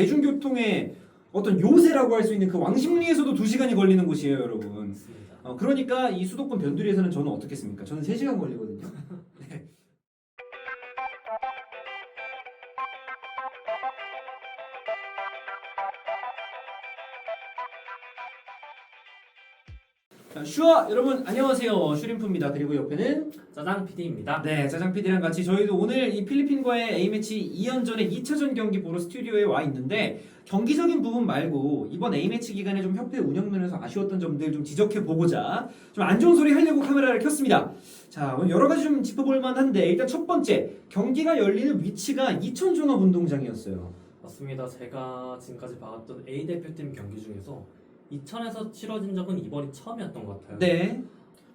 대중교통의 어떤 요새라고 할 수 있는 그 왕십리에서도 2시간이 걸리는 곳이에요, 여러분. 맞습니다. 그러니까 이 수도권 변두리에서는 저는 어떻겠습니까? 저는 3시간 걸리거든요. 네. 자, 슈아 여러분 안녕하세요. 슈림프입니다. 그리고 옆에는 짜장 PD입니다. 네, 짜장 PD랑 같이 저희도 오늘 이 필리핀과의 A매치 2연전의 2차전 경기 보러 스튜디오에 와 있는데 경기적인 부분 말고 이번 A매치 기간에 좀 협회 운영 면에서 아쉬웠던 점들 좀 지적해 보고자 좀 안 좋은 소리 하려고 카메라를 켰습니다. 자, 오늘 여러 가지 좀 짚어볼 만한데 일단 첫 번째 경기가 열리는 위치가 이천종합운동장이었어요. 맞습니다. 제가 지금까지 봐왔던 A 대표팀 경기 중에서 이천에서 치러진 적은 이번이 처음이었던 것 같아요. 네,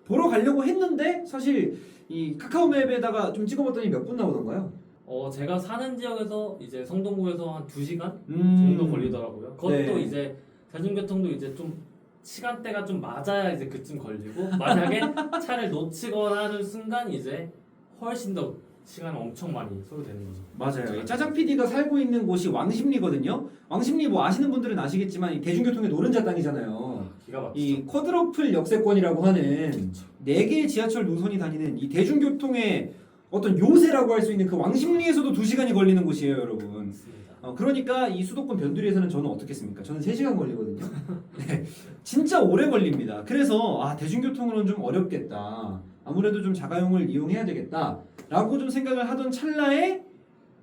보러 가려고 했는데 사실 이 카카오맵에다가 좀 찍어봤더니 몇 분 나오던가요? 제가 사는 지역에서 이제 성동구에서 한 2시간 음. 정도 걸리더라고요. 그것도 네. 이제 대중교통도 이제 좀 시간대가 좀 맞아야 이제 그쯤 걸리고 만약에 차를 놓치거나 하는 순간 이제 훨씬 더 시간이 엄청 많이 소요되는 거죠. 맞아요. 이 짜장 PD가 살고 있는 곳이 왕십리거든요. 왕십리 뭐 아시는 분들은 아시겠지만 이 대중교통의 노른자 땅이잖아요. 기가 막히죠. 이 쿼드러플 역세권이라고 하는 4개의 지하철 노선이 다니는 이 대중교통의 어떤 요새라고 할 수 있는 그 왕십리에서도 2시간이 걸리는 곳이에요, 여러분. 맞습니다. 그러니까 이 수도권 변두리에서는 저는 어떻겠습니까? 저는 3시간 걸리거든요. 네, 진짜 오래 걸립니다. 그래서 대중교통으로는 좀 어렵겠다. 아무래도 좀 자가용을 이용해야 되겠다라고 좀 생각을 하던 찰나에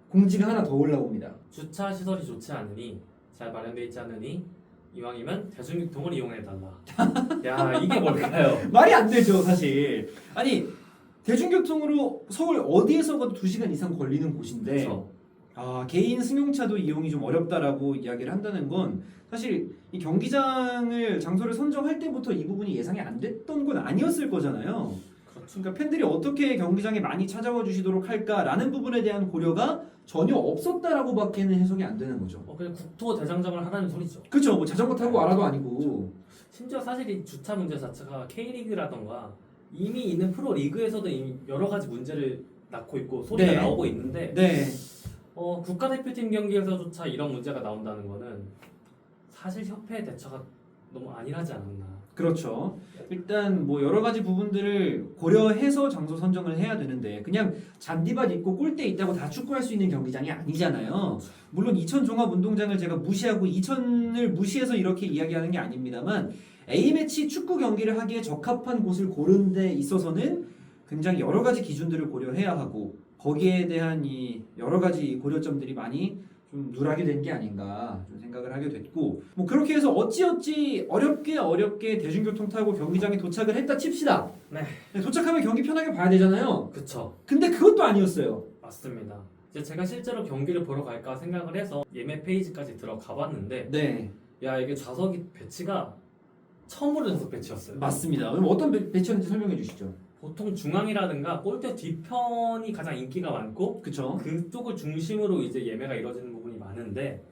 공지가 하나 더 올라옵니다. 주차 시설이 좋지 않으니 잘 마련되어 있지 않으니 이왕이면 대중교통을 이용해달라. 야 이게 뭘까요? 말이 안 되죠, 사실. 아니 대중교통으로 서울 어디에서 가도 2시간 이상 걸리는 곳인데 그렇죠. 개인 승용차도 이용이 좀 어렵다라고 이야기를 한다는 건 사실 이 경기장을 장소를 선정할 때부터 이 부분이 예상이 안 됐던 건 아니었을 거잖아요. 그렇죠. 그러니까 팬들이 어떻게 경기장에 많이 찾아와 주시도록 할까라는 부분에 대한 고려가 전혀 없었다라고밖에는 해석이 안 되는 거죠. 그냥 국토 대장정을 하라는 소리죠. 그렇죠. 뭐 자전거 타고 와라도 아니고. 심지어 사실 이 주차 문제 자체가 K리그라던가 이미 있는 프로 리그에서도 이미 여러 가지 문제를 낳고 있고 소리가 네. 나오고 있는데 네. 국가대표팀 경기에서조차 이런 문제가 나온다는 거는 사실 협회의 대처가 너무 안일하지 않았나. 그렇죠. 일단 뭐 여러 가지 부분들을 고려해서 장소 선정을 해야 되는데 그냥 잔디밭 있고 골대 있다고 다 축구할 수 있는 경기장이 아니잖아요. 물론 이천 종합운동장을 제가 무시하고 이천을 무시해서 이렇게 이야기하는 게 아닙니다만 A매치 축구 경기를 하기에 적합한 곳을 고른 데 있어서는 굉장히 여러 가지 기준들을 고려해야 하고 거기에 대한 이 여러 가지 고려점들이 많이 좀 누락이 된 게 아닌가 좀 생각을 하게 됐고 뭐 그렇게 해서 어찌어찌 어렵게 대중교통 타고 경기장에 도착을 했다 칩시다. 네. 도착하면 경기 편하게 봐야 되잖아요. 그쵸. 근데 그것도 아니었어요. 맞습니다. 이제 제가 실제로 경기를 보러 갈까 생각을 해서 예매 페이지까지 들어가 봤는데 네, 야 이게 좌석이 배치가 처음으로 좌석 배치였어요. 맞습니다. 그럼 어떤 배치였는지 설명해 주시죠. 보통 중앙이라든가 골대 뒤편이 가장 인기가 많고 그쵸? 그쪽을 중심으로 이제 예매가 이루어지는 부분이 많은데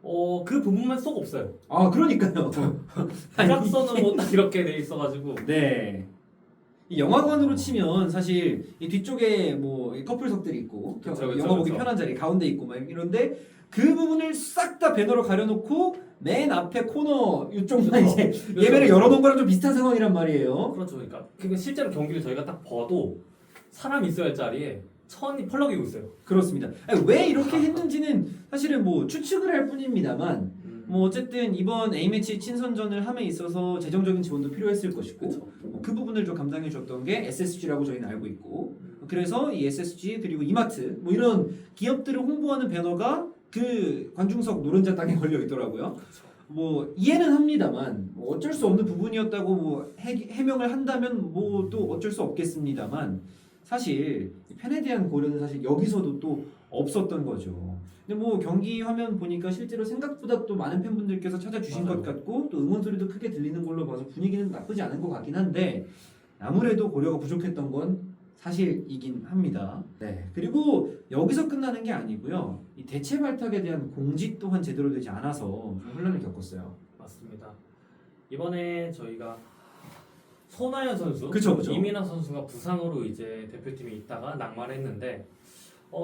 그 부분만 쏙 없어요. 그러니까요. 대각선으로 딱 이렇게 돼 있어가지고 네. 이 영화관으로 치면 사실 이 뒤쪽에 뭐 커플석들이 있고 그쵸, 영화 보기 그쵸. 편한 자리 가운데 있고 막 이런데 그 부분을 싹 다 배너로 가려놓고 맨 앞에 코너 이쪽만 이제 예매를 열어놓은 거랑 좀 비슷한 상황이란 말이에요. 그렇죠. 그러니까 실제로 경기를 저희가 딱 봐도 사람이 있어야 할 자리에 천이 펄럭이고 있어요. 그렇습니다. 아니, 왜 이렇게 했는지는 사실은 뭐 추측을 할 뿐입니다만 뭐 어쨌든 이번 A매치 친선전을 함에 있어서 재정적인 지원도 필요했을 것이고 그쵸. 그 부분을 좀 감당해 줬던 게 SSG라고 저희는 알고 있고 그래서 이 SSG 그리고 이마트 뭐 이런 기업들을 홍보하는 배너가 그 관중석 노른자 땅에 걸려 있더라고요. 뭐 이해는 합니다만 뭐 어쩔 수 없는 부분이었다고 뭐 해명을 한다면 뭐 또 어쩔 수 없겠습니다만 사실 팬에 대한 고려는 사실 여기서도 또 없었던 거죠. 근데 뭐 경기 화면 보니까 실제로 생각보다 또 많은 팬분들께서 찾아주신 맞아요. 것 같고 또 응원 소리도 크게 들리는 걸로 봐서 분위기는 나쁘지 않은 것 같긴 한데 아무래도 고려가 부족했던 건 사실이긴 합니다. 네. 그리고 여기서 끝나는 게 아니고요. 이 대체 발탁에 대한 공지 또한 제대로 되지 않아서 좀 혼란을 겪었어요. 맞습니다. 이번에 저희가 손아연 선수, 그쵸. 이민아 선수가 부상으로 이제 대표팀에 있다가 낙마했는데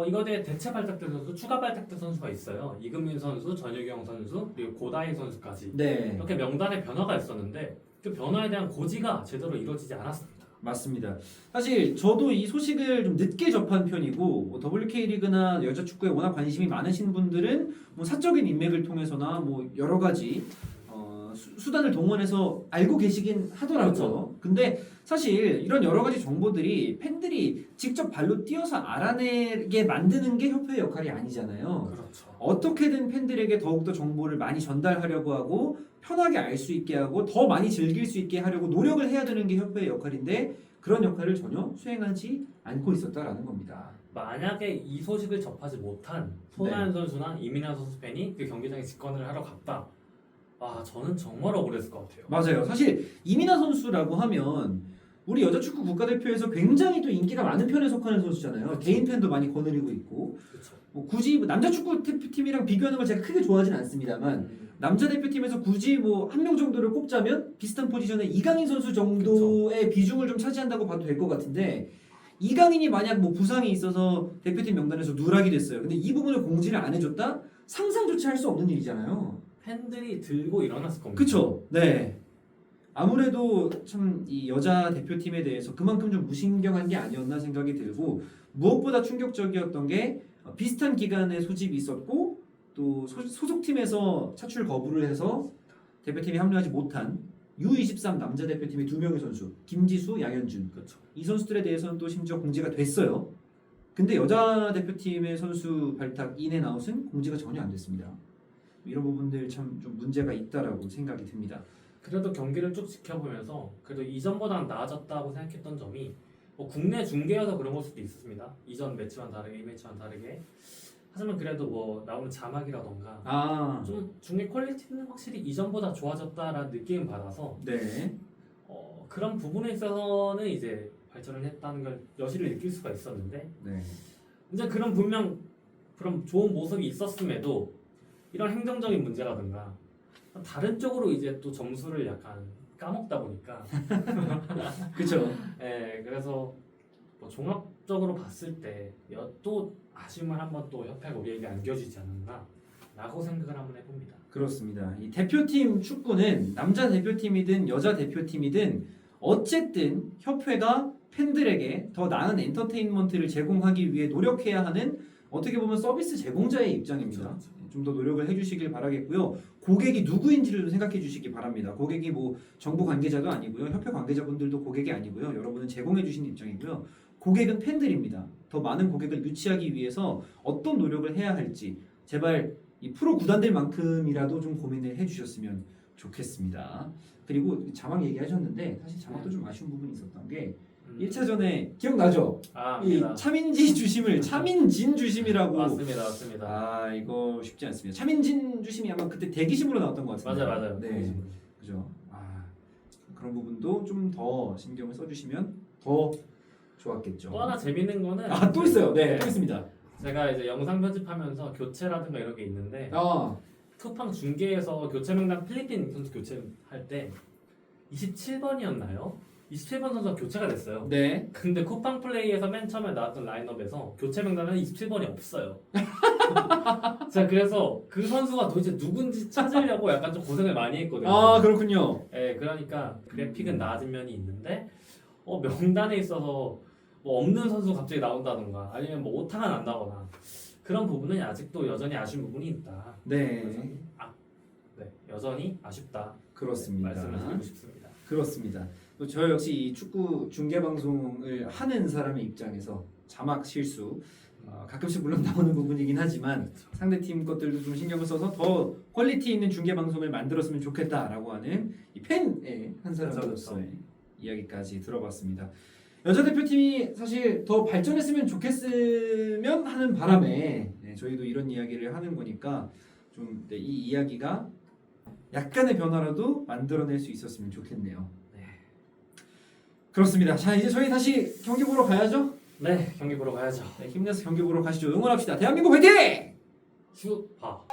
이거에 대해 대체 발탁된 선수, 추가 발탁된 선수가 있어요. 이금민 선수, 전유경 선수, 그리고 고다희 선수까지 네. 이렇게 명단에 변화가 있었는데 그 변화에 대한 고지가 제대로 이루어지지 않았습니다. 맞습니다. 사실 저도 이 소식을 좀 늦게 접한 편이고 뭐 WK 리그나 여자 축구에 워낙 관심이 많으신 분들은 뭐 사적인 인맥을 통해서나 뭐 여러 가지 수단을 동원해서 알고 계시긴 하더라고요. 그렇죠. 근데 사실 이런 여러 가지 정보들이 팬들이 직접 발로 뛰어서 알아내게 만드는 게 협회의 역할이 아니잖아요. 그렇죠. 어떻게든 팬들에게 더욱더 정보를 많이 전달하려고 하고 편하게 알 수 있게 하고 더 많이 즐길 수 있게 하려고 노력을 해야 되는 게 협회의 역할인데 그런 역할을 전혀 수행하지 않고 있었다라는 겁니다. 만약에 이 소식을 접하지 못한 손아연 선수나 이민아 선수 팬이 그 경기장에 직관을 하러 갔다. 저는 정말 억울했을 것 같아요. 맞아요. 사실 이민아 선수라고 하면 우리 여자 축구 국가대표에서 굉장히 또 인기가 많은 편에 속하는 선수잖아요. 그렇죠. 개인 팬도 많이 거느리고 있고 그렇죠. 뭐 굳이 뭐 남자 축구 대표팀이랑 비교하는 걸 제가 크게 좋아하진 않습니다만 남자 대표팀에서 굳이 뭐 한 명 정도를 꼽자면 비슷한 포지션의 이강인 선수 정도의 비중을 좀 차지한다고 봐도 될 것 같은데 이강인이 만약 뭐 부상이 있어서 대표팀 명단에서 누락이 됐어요. 근데 이 부분을 공지를 안 해줬다? 상상조차 할 수 없는 일이잖아요. 팬들이 들고 일어났을 겁니다. 그쵸? 네. 아무래도 참 이 여자 대표팀에 대해서 그만큼 좀 무신경한 게 아니었나 생각이 들고 무엇보다 충격적이었던 게 비슷한 기간에 소집이 있었고 또 소속팀에서 차출 거부를 해서 대표팀에 합류하지 못한 U23 남자 대표팀의 2명의 선수 김지수, 양현준 그렇죠. 이 선수들에 대해서는 또 심지어 공지가 됐어요. 근데 여자 대표팀의 선수 발탁 인앤아웃은 공지가 전혀 안 됐습니다. 이런 부분들 참 좀 문제가 있다라고 생각이 듭니다. 그래도 경기를 쭉 지켜보면서 그래도 이전보다는 나아졌다고 생각했던 점이 뭐 국내 중계여서 그런 걸 수도 있었습니다. 이전 매치와는 다르게 이 매치와는 다르게 하지만 그래도 뭐 나오는 자막이라던가 좀 중계 퀄리티는 확실히 이전보다 좋아졌다라는 느낌을 받아서 네. 그런 부분에 있어서는 이제 발전을 했다는 걸 여실히 느낄 수가 있었는데 네. 이제 그런 좋은 모습이 있었음에도 이런 행정적인 문제라든가 다른 쪽으로 이제 또 점수를 약간 까먹다 보니까 그렇죠. 예, 그래서 뭐 종합적으로 봤을 때 또 아쉬움을 한번 또 협회가 우리에게 안겨주지 않았나 라고 생각을 한번 해봅니다. 그렇습니다. 이 대표팀 축구는 남자 대표팀이든 여자 대표팀이든 어쨌든 협회가 팬들에게 더 나은 엔터테인먼트를 제공하기 위해 노력해야 하는 어떻게 보면 서비스 제공자의 입장입니다. 그렇죠. 좀 더 노력을 해주시길 바라겠고요. 고객이 누구인지를 생각해 주시기 바랍니다. 고객이 뭐 정부 관계자도 아니고요. 협회 관계자분들도 고객이 아니고요. 여러분은 제공해 주시는 입장이고요. 고객은 팬들입니다. 더 많은 고객을 유치하기 위해서 어떤 노력을 해야 할지 제발 이 프로 구단들만큼이라도 좀 고민을 해주셨으면 좋겠습니다. 그리고 자막 얘기하셨는데 사실 자막도 좀 아쉬운 부분이 있었던 게 1차전에 기억나죠? 이 맞습니다. 차민진 주심이라고 맞습니다. 이거 쉽지 않습니다. 차민진 주심이 아마 그때 대기심으로 나왔던 것 같은데. 맞아요. 네, 그죠. 그런 부분도 좀 더 신경을 써주시면 더 좋았겠죠. 또 하나 재밌는 거는 또 있어요. 네, 또 있습니다. 제가 이제 영상 편집하면서 교체라든가 이런 게 있는데 쿠팡 중계에서 교체 명단 필리핀 선수 교체할 때 27번이었나요? 27번 선수가 교체가 됐어요. 네. 근데 쿠팡 플레이에서 맨 처음에 나왔던 라인업에서 교체 명단에 27번이 없어요. 제가 그래서 그 선수가 도대체 누군지 찾으려고 약간 좀 고생을 많이 했거든요. 그렇군요. 네, 그러니까 그래픽은 낮은 면이 있는데 명단에 있어서 뭐 없는 선수 갑자기 나온다던가 아니면 뭐 오타가 난다거나 그런 부분은 아직도 여전히 아쉬운 부분이 있다. 네. 여전히 아쉽다. 그렇습니다. 네, 말씀을 드리고 싶습니다. 그렇습니다. 또 저 역시 이 축구 중계 방송을 하는 사람의 입장에서 자막 실수 가끔씩 물론 나오는 부분이긴 하지만 상대 팀 것들도 좀 신경을 써서 더 퀄리티 있는 중계 방송을 만들었으면 좋겠다라고 하는 이 팬의 한 사람으로서의 이야기까지 들어봤습니다. 여자 대표팀이 사실 더 발전했으면 좋겠으면 하는 바람에 저희도 이런 이야기를 하는 거니까 좀 이 이야기가 약간의 변화라도 만들어낼 수 있었으면 좋겠네요. 그렇습니다. 자, 이제 저희 다시 경기 보러 가야죠. 네, 경기 보러 가야죠. 힘내서 경기 보러 가시죠. 응원합시다. 대한민국 화이팅! 슈파.